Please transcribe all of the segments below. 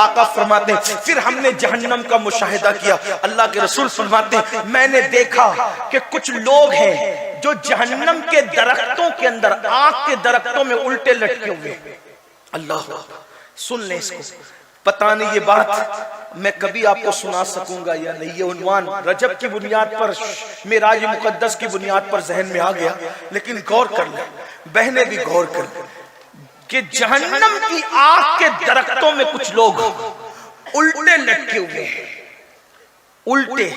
آقا فرماتے ہیں پھر ہم نے جہنم کا مشاہدہ کیا. اللہ کے رسول فرماتے ہیں میں نے دیکھا کہ کچھ لوگ ہیں جو جہنم کے درختوں کے اندر، آگ کے درختوں میں الٹے لٹکے ہوئے. اللہ سن لیں اس کو. پتہ نہیں یہ بات میں کبھی آپ کو سنا سکوں گا یا نہیں. یہ عنوان رجب کی بنیاد پر، معراج مقدس کی بنیاد پر ذہن میں آ گیا، لیکن غور کر لیں، بہنیں بھی غور کر لیں کہ جہنم کی آگ کے درختوں میں کچھ لوگ الٹے لٹکے ہوئے ہیں. الٹے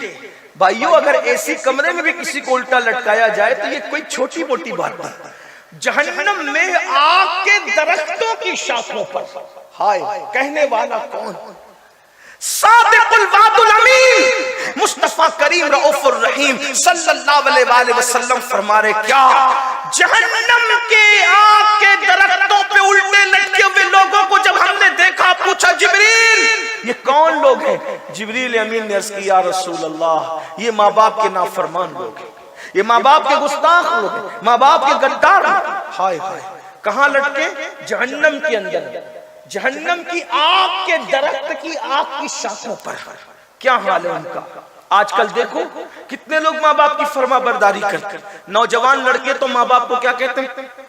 بھائیو، اگر ایسی کمرے میں بھی کسی کو الٹا لٹکایا جائے تو یہ کوئی چھوٹی موٹی بات نہیں. جہنم میں آگ کے درختوں کی شاخوں پر، ہائے کہنے والا کون؟ صادق الوعد الامین مصطفیٰ کریم رؤوف الرحیم صلی اللہ علیہ وآلہ وسلم فرما رہے کیا جہنم کے آگ کے درختوں پہ الٹے لٹکے ہوئے لوگوں کو جب ہم نے دیکھا، پوچھا جبریل یہ کون لوگ ہیں؟ جبریل امین نے عرض کی یا رسول اللہ یہ ماں باپ کے نافرمان لوگ ہیں، یہ ماں باپ کے گستاخ لوگ ہیں، ماں باپ کے غدار لوگ. ہائے ہائے کہاں لٹکے؟ جہنم کے اندر، جہنم کی آگ کے درخت کی آگ کی شاخوں پر. کیا حال ہے ان کا؟ آج کل دیکھو کتنے لوگ ماں باپ کی فرما برداری کرتے. نوجوان لڑکے تو ماں باپ کو کیا کہتے ہیں؟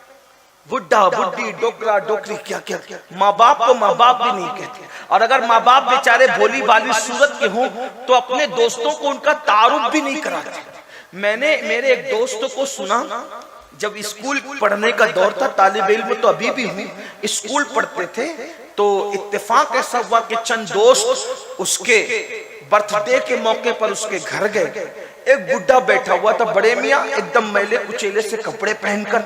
بڈھا بڈھی ڈوکرا ڈوکری، کیا کیا ماں باپ کو ماں باپ بھی نہیں کہتے. اور اگر ماں باپ بیچارے بھولی بالی صورت کے ہوں تو اپنے دوستوں کو ان کا تعارف بھی نہیں کراتے. میں نے میرے ایک دوست کو سنا، جب اسکول پڑھنے کا دور تھا، طالب علم تو ابھی بھی ہوں، اسکول پڑھتے تھے، تو اتفاق ایسا ہوا کہ چند دوست اس کے برتھ ڈے کے موقع پر اس کے گھر گئے. ایک بڈھا بیٹھا ہوا تھا، بڑے میاں ایک دم میلے کچیلے سے کپڑے پہن کر.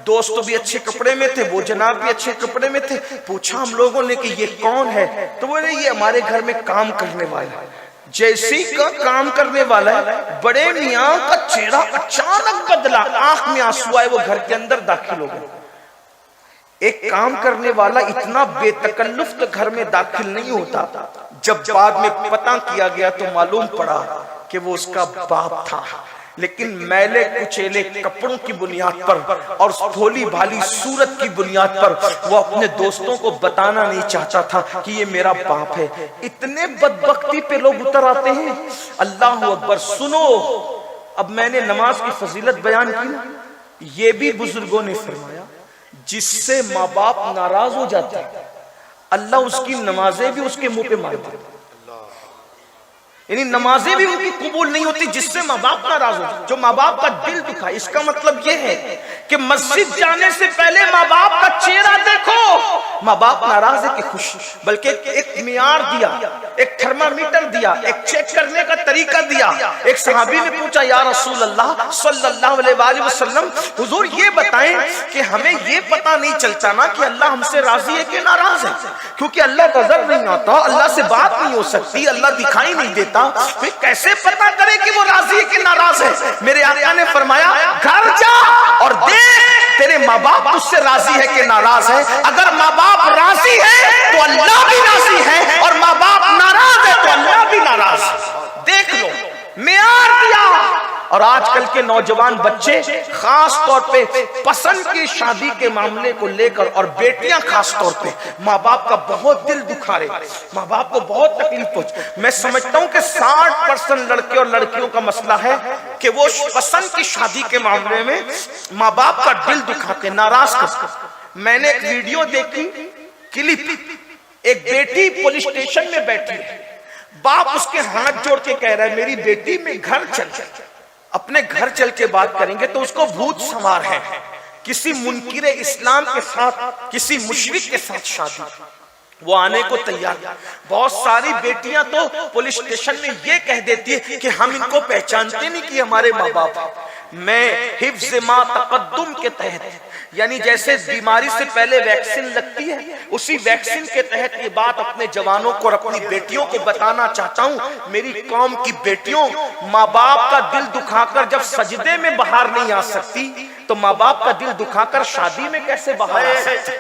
دوست بھی اچھے کپڑے میں تھے، وہ جناب بھی اچھے کپڑے میں تھے. پوچھا ہم لوگوں نے کہ یہ کون ہے؟ تو بولے یہ ہمارے گھر میں کام کرنے والا ہے. جیسی کا کام کرنے والا ہے، بڑے میاں کا چہرہ اچانک بدلا، آنکھ میں آنسو آئے، وہ گھر کے اندر داخل ہو گئے. ایک کام کرنے والا اتنا بے تکلف تو گھر میں داخل نہیں ہوتا. جب بعد میں پتہ کیا گیا تو معلوم پڑا کہ وہ اس کا باپ تھا، لیکن میلے کچیلے کپڑوں کی بنیاد پر اور بھولی بھالی صورت کی بنیاد پر وہ اپنے دوستوں کو بتانا نہیں چاہتا تھا کہ یہ میرا باپ ہے. اتنے بدبختی پہ لوگ اتر آتے ہیں. اللہ اکبر. سنو، اب میں نے نماز کی فضیلت بیان کی، یہ بھی بزرگوں نے فرمایا جس سے ماں باپ ناراض ہو جاتا ہے اللہ اس کی نمازیں بھی اس کے منہ پہ مار دیتا ہے. یعنی نمازیں بھی ان کی قبول نہیں ہوتی جس سے ماں باپ ناراض ہو جائے، جو ماں باپ کا دل دکھائے. اس کا مطلب یہ ہے کہ مسجد جانے سے پہلے ماں باپ کا چہرہ دیکھو. ماں باپ ناراض ہے کہ خوش؟ بلکہ ایک معیار دیا، ایک تھرمامیٹر دیا، ایک چیک کرنے کا طریقہ دیا. ایک صحابی نے پوچھا یا رسول اللہ صلی اللہ علیہ وآلہ وسلم، حضور یہ بتائیں کہ ہمیں یہ پتہ نہیں چلتا نا کہ اللہ ہم سے راضی ہے کہ ناراض ہے، کیونکہ اللہ نظر نہیں آتا، اللہ سے بات نہیں ہو سکتی، اللہ دکھائی نہیں دیتا، پھر کیسے پتہ کرے کہ وہ راضی ہے کہ ناراض ہے؟ میرے آقا نے فرمایا گھر جا اور دیکھ تیرے ماں باپ تجھ سے راضی ہے کہ ناراض ہے. اگر ماں باپ راضی ہے تو اللہ بھی راضی ہے، اور ماں باپ ناراض ہے تو اللہ بھی ناراض ہے. دیکھ لو، معیار دیا. اور آج کل کے نوجوان بچے خاص طور پہ پسند کی شادی کے معاملے کو لے کر، اور بیٹیاں خاص طور پہ ماں باپ کا بہت دل دکھا رہے، ماں باپ کو بہت تکلیف پہنچ. میں سمجھتا ہوں کہ 60% لڑکے اور لڑکیوں کا مسئلہ ہے کہ وہ پسند کی شادی کے معاملے میں ماں باپ کا دل دکھاتے، ناراض کرتے. میں نے ایک ویڈیو دیکھی، کلپ، ایک بیٹی پولیس اسٹیشن میں بیٹھی ہے، باپ اس کے ہاتھ جوڑ کے کہہ رہا ہے میری بیٹی میں گھر چل جائے. اپنے گھر چل کے بات کریں گے تو اس کو بھوت سوار ہے، کسی منکر اسلام کے ساتھ، کسی مشرک کے ساتھ شادی، وہ آنے کو تیار. بہت ساری بیٹیاں تو پولیس اسٹیشن میں یہ کہہ دیتی ہے کہ ہم ان کو پہچانتے نہیں کہ ہمارے ماں باپ ہیں. میں حفظ ما تقدم کے تحت، یعنی جیسے بیماری سے پہلے ویکسین لگتی ہے، اسی ویکسین کے تحت یہ بات اپنے جوانوں کو اور اپنی بیٹیوں کو بتانا چاہتا ہوں. میری قوم کی بیٹیوں، ماں باپ کا دل دکھا کر جب سجدے میں بہار نہیں آ سکتی تو ماں باپ کا دل دکھا کر شادی میں کیسے بہار آ سکتی؟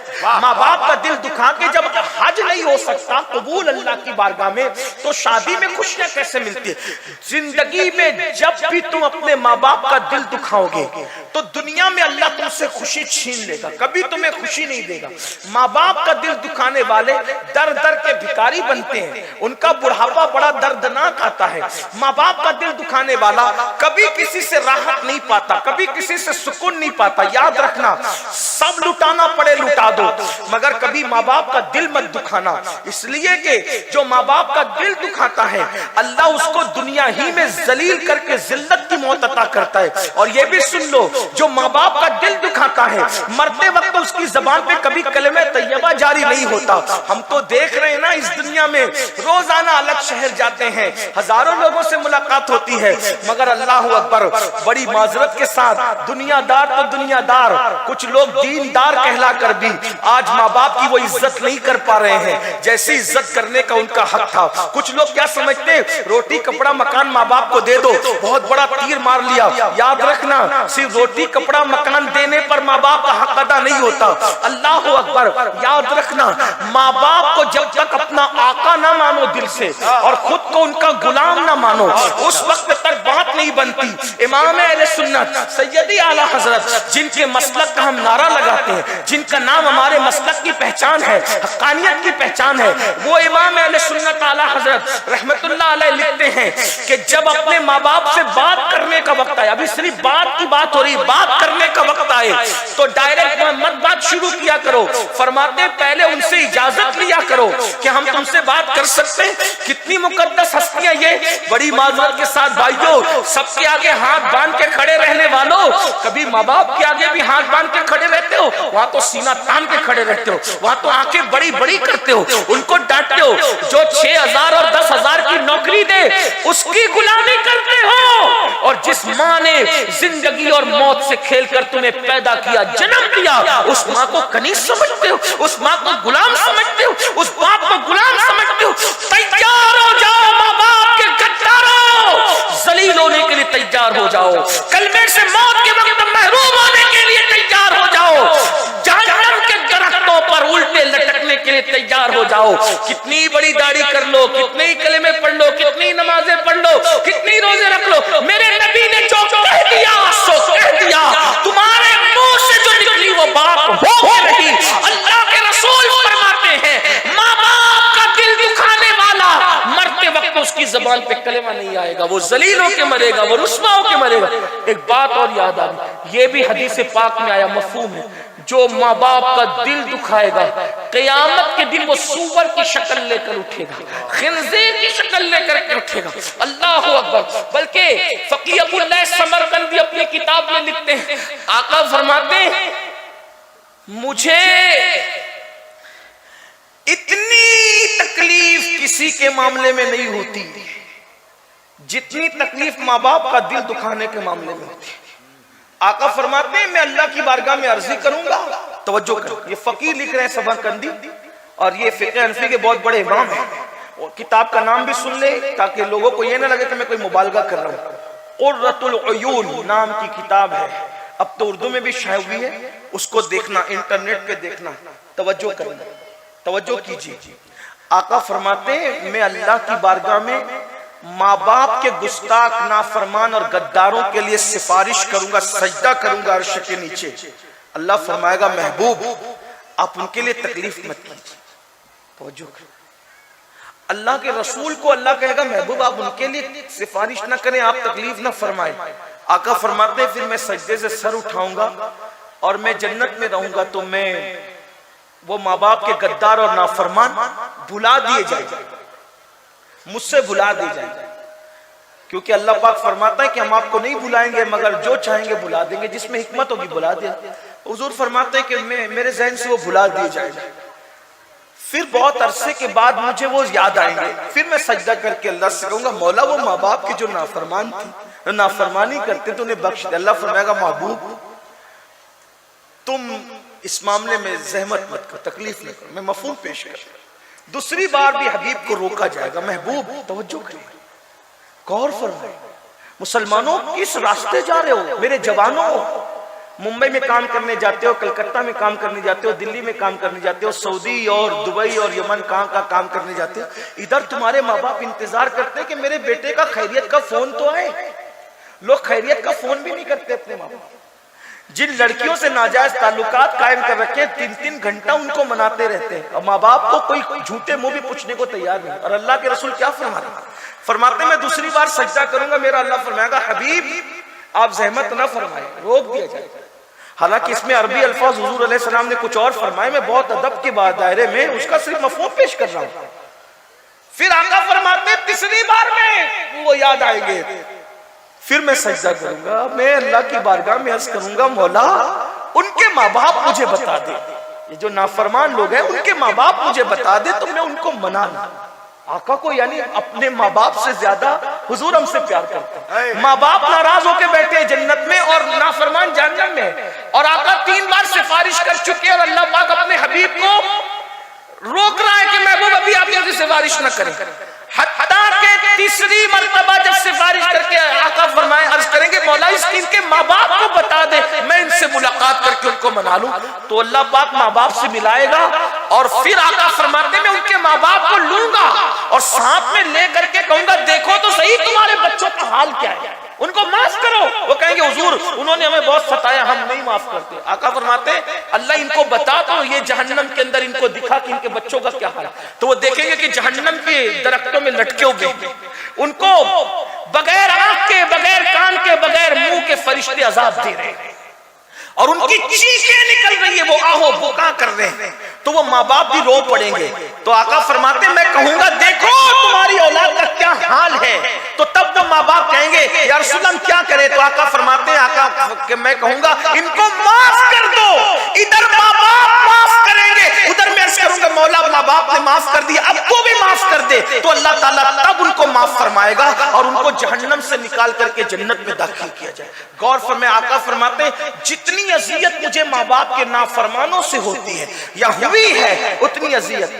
ماں باپ کا دل دکھا کے جب حج نہیں ہو سکتا قبول اللہ کی بارگاہ میں تو شادی میں خوشیاں کیسے ملتی ہے؟ زندگی میں جب بھی تم اپنے ماں باپ کا دل دکھاؤ گے تو دنیا میں اللہ تم سے خوشی چھین لے گا، کبھی تمہیں خوشی نہیں دے گا۔ ماں باپ کا دل دکھانے والے در در کے بھکاری بنتے ہیں، ان کا بڑھاپا بڑا دردناک آتا ہے۔ ماں باپ کا دل دکھانے والا کبھی کسی سے راحت نہیں پاتا، کبھی کسی سے سکون نہیں پاتا۔ یاد رکھنا، سب لٹانا پڑے لٹا دو، مگر کبھی ماں باپ کا دل مت دکھانا، اس لیے کہ جو ماں باپ کا دل دکھاتا ہے اللہ اس کو دنیا ہی میں ذلیل کر کے ذلت کی موت عطا کرتا ہے۔ اور یہ بھی سن لو، جو ماں باپ کا دل دکھاتا ہے مرتے وقت اس کی زبان پہ کبھی کلمہ طیبہ جاری نہیں ہوتا۔ ہم تو دیکھ رہے ہیں نا، اس دنیا میں روزانہ الگ شہر جاتے ہیں، ہزاروں لوگوں سے ملاقات ہوتی ہے، مگر اللہ اکبر بڑی معذرت کے ساتھ دنیا دار تو دنیا دار، کچھ لوگ دین دار کہلا کر بھی آج ماں باپ کی وہ عزت نہیں کر پا رہے ہیں جیسی عزت کرنے کا ان کا حق تھا۔ کچھ لوگ کیا سمجھتے ہیں، روٹی کپڑا مکان ماں باپ کو دے دو، بہت بڑا تیر مار لیا۔ یاد رکھنا، صرف روٹی کپڑا مکان دینے پر ماں باپ کا حق ادا نہیں ہوتا۔ اللہ اکبر، یاد رکھنا، ماں باپ کو جب تک اپنا آقا نہ مانو دل سے اور خود کو ان کا غلام نہ مانو، اس وقت تک بات نہیں بنتی۔ امام اہل سنت سیدی اعلی حضرت، جن کے مسلک کا ہم نعرہ لگاتے ہیں، جن کا نام ہمارے مسلک کی پہچان ہے، حقانیت کی پہچان ہے، وہ امام اہل سنت اعلی حضرت رحمت اللہ علیہ لکھتے ہیں کہ جب اپنے ماں باپ سے بات کرنے کا وقت آئے، ابھی صرف بات کی بات ہو رہی، بات کرنے کا وقت آئے تو ڈائریکٹ مت بات شروع کیا کرو، فرماتے ہیں پہلے ان سے اجازت لیا کرو کہ ہم تم سے بات کر سکتے ہیں۔ کتنی مقدس ہستیاں یہ، بڑی معذرت کے ساتھ بھائیوں، سب کے آگے ہاتھ باندھ کے کھڑے رہنے والوں، کبھی ماں باپ کے آگے بھی ہاتھ باندھ کے کھڑے رہتے ہو؟ وہاں تو سینہ تان کے کھڑے رہتے ہو، وہاں تو آنکھیں بڑی بڑی کرتے ہو، ان کو ڈانٹتے ہو، جو 6,000 اور 10,000 کی نوکری دے اس کی غلامی کرتے ہو، اور جس ماں نے زندگی اور موت سے کھیل کر تمہیں پیدا کیا، جنم دیا، اس ماں کو کنیز سمجھتے ہو، اس ماں کو غلام سمجھتے ہو، اس باپ کو غلام سمجھتے ہو۔ تیار ہو جاؤ ماں باپ کے غداروں، ذلیل ہونے کے لیے تیار ہو جاؤ، کلمے سے موت کے وقت محروم ہونے کے لیے تیار ہو جاؤ، جہنم کے درختوں پر الٹے لٹکنے کے لیے تیار ہو جاؤ۔ کتنی بڑی داڑھی کر لو، کتنے ہی کلمے پڑھ لو، کتنی نمازیں پڑھ لو، کتنی روزے رکھ لو، میرے نبی نے جو کہہ دیا سو کہہ دیا، تمہارے منہ سے جو نکلی وہ بات ہو رہی۔ اللہ کے رسول فرماتے ہیں ماں باپ کا دل دکھانے والا مرتے وقت اس کی زبان پہ کلمہ نہیں آئے گا، وہ ذلیل ہو کے مرے گا، وہ رسوا ہو کے مرے گا۔ ایک بات اور یاد آ گئی، یہ بھی حدیث پاک میں آیا، مفہوم ہے، جو ماں باپ کا دل دکھائے گا قیامت کے دن وہ سور کی شکل لے کر اٹھے گا، خنزیر کی شکل لے کر اٹھے گا۔ اللہ اکبر۔ بلکہ فقیہ ابو اللہ سمرقندی اپنی کتاب میں لکھتے ہیں، آقا فرماتے ہیں مجھے اتنی تکلیف کسی کے معاملے میں نہیں ہوتی جتنی تکلیف ماں باپ کا دل دکھانے کے معاملے میں ہوتی ہے۔ آقا فرماتے ہیں میں اللہ کی بارگاہ میں عرضی کروں گا، توجہ کرو، یہ فقیر لکھ رہے ہیں سمرقندی، اور یہ فقہ حنفی کے بہت بڑے امام ہیں، اور کتاب کا نام بھی سن لے تاکہ لوگوں کو یہ نہ لگے کہ میں کوئی مبالغہ کر رہا ہوں۔ قرۃ العیون نام کی کتاب ہے، اب تو اردو میں بھی شائع ہوئی ہے، اس کو دیکھنا، انٹرنیٹ پہ دیکھنا، توجہ کرنا، توجہ کیجیے۔ آقا فرماتے ہیں میں اللہ کی بارگاہ میں ماں باپ کے گستاخ، نافرمان اور غداروں کے لیے سفارش کروں گا، سجدہ کروں گا عرش کے نیچے۔ اللہ فرمائے گا محبوب آپ ان کے لیے تکلیف مت کیجیے، توجہ کریں۔ اللہ کے رسول کو اللہ کہے گا محبوب آپ ان کے لیے سفارش نہ کریں، آپ تکلیف نہ فرمائیں۔ آقا فرماتے ہیں پھر میں سجدے سے سر اٹھاؤں گا اور میں جنت میں رہوں گا تو میں وہ ماں باپ کے غدار اور نافرمان بھلا دیے جائیں گے، مجھ سے بھلا دی جائیں گے، کیونکہ اللہ پاک فرماتا ہے کہ ہم آپ کو نہیں بھلائیں گے مگر جو چاہیں گے بھلا دیں گے، جس میں حکمت ہوگی بھلا دیں۔ حضور فرماتے ہیں کہ میرے ذہن سے وہ بھلا دیے جائیں گے، پھر بہت عرصے کے بعد مجھے وہ یاد آئیں گے، پھر میں سجدہ کر کے اللہ سے کہوں گا مولا وہ ماں باپ کی جو نافرمان تھی، نافرمانی کرتے تو انہیں بخش دے۔ اللہ فرمائے گا محبوب تم اس معاملے میں زحمت مت کرو، تکلیف نہ کرو، میں مفہوم پیش کر۔ دوسری بار بھی حبیب کو روکا جائے گا، محبوب توجہ کریں، غور فرمائیں، مسلمانوں کس راستے جا رہے ہو؟ میرے جوانوں، ممبئی میں کام کرنے جاتے ہو، کلکتہ میں کام کرنے جاتے ہو، دلی میں کام کرنے جاتے ہو، سعودی اور دبئی اور یمن کہاں کا کام کرنے جاتے ہو، ادھر تمہارے ماں باپ انتظار کرتے ہیں کہ میرے بیٹے کا خیریت کا فون تو آئے، لوگ خیریت کا فون بھی نہیں کرتے اپنے ماں باپ۔ جن لڑکیوں سے ناجائز تعلقات قائم کر رکھے 3-3 گھنٹہ ان کو مناتے رہتے ہیں، اور ماں باپ کو کوئی جھوٹے منہ بھی پوچھنے کو تیار نہیں. اور اللہ کے رسول کیا فرماتے ہیں میں دوسری بار سجدہ کروں گا، میرا اللہ فرمائے گا حبیب آپ زحمت نہ فرمائیں، روک دیا جائے. حالانکہ اس میں عربی الفاظ حضور علیہ السلام نے کچھ اور فرمائے، میں بہت ادب کے بعد دائرے میں اس کا صرف مفہوم پیش کر رہا ہوں. پھر آقا فرماتے ہیں تیسری بار میں وہ یاد آئیں گے، پھر میں سجدہ کروں گا، میں اللہ کی بارگاہ میں عرض کروں گا مولا ان کے ماں باپ مجھے بتا دے، یہ جو نافرمان لوگ ہیں ان کے ماں باپ مجھے بتا دے تو میں ان کو منا لوں. آقا کو یعنی اپنے ماں باپ سے زیادہ حضور ہم سے پیار کرتے ہیں. ماں باپ ناراض ہو کے بیٹھے جنت میں اور نافرمان جہنم میں، اور آقا 3 بار سفارش کر چکے اور اللہ پاک اپنے حبیب کو روک رہا ہے کہ محبوب ابھی آپ جلدی سفارش نہ کریں. حتیٰ کہ تیسری مرتبہ جب سفارش کر کے آقا فرمائے عرض کریں گے مولا اس کی ان کے ماں باپ کو بتا دے میں ان سے ملاقات کر کے ان کو منا لوں، تو اللہ پاک ماں باپ سے ملائے گا. اور پھر آقا فرماتے میں ان کے ماں باپ کو لوں گا اور ساتھ میں لے کر کے کہوں گا دیکھو تو صحیح تمہارے بچوں کا حال کیا ہے، ان کو معاف کرو. وہ کہیں گے حضور انہوں نے ہمیں بہت ستایا، ہم نہیں معاف کرتے. آقا فرماتے اللہ ان کو بتا تو یہ جہنم کے اندر ان کو دکھا کہ ان کے بچوں کا کیا حال ہے. تو وہ دیکھیں گے کہ جہنم کے درختوں میں لٹکے ہوئے ان کو بغیر آنکھ کے، بغیر کان کے، بغیر منہ کے فرشتے عذاب دے رہے ہیں اور ان کی چیخیں نکل رہی ہیں، وہ آہو بکا کر رہے ہیں. تو وہ ماں باپ بھی رو پڑیں گے. تو آقا فرماتے میں کہوں گا دیکھو تمہاری اولاد کا کیا حال ہے. تو تب وہ ماں باپ کہیں گے یا رسول اللہ ہم کیا کریں. تو آقا فرماتے ہیں آقا کہ میں کہوں گا ان کو معاف کر دو. ادھر ماں باپ معاف کریں گے، ادھر میں عرض کروں گا مولا ماں باپ نے معاف کر دیا اب کو بھی معاف کر دے. تو اللہ تعالیٰ تب ان کو معاف فرمائے گا اور ان کو جہنم سے نکال کر کے جنت میں داخل کیا جائے. غور فرمائے آقا فرماتے ہیں جتنی اذیت مجھے ماں باپ کے نافرمانوں سے ہوتی ہے یا ہوئی ہے اتنی اذیت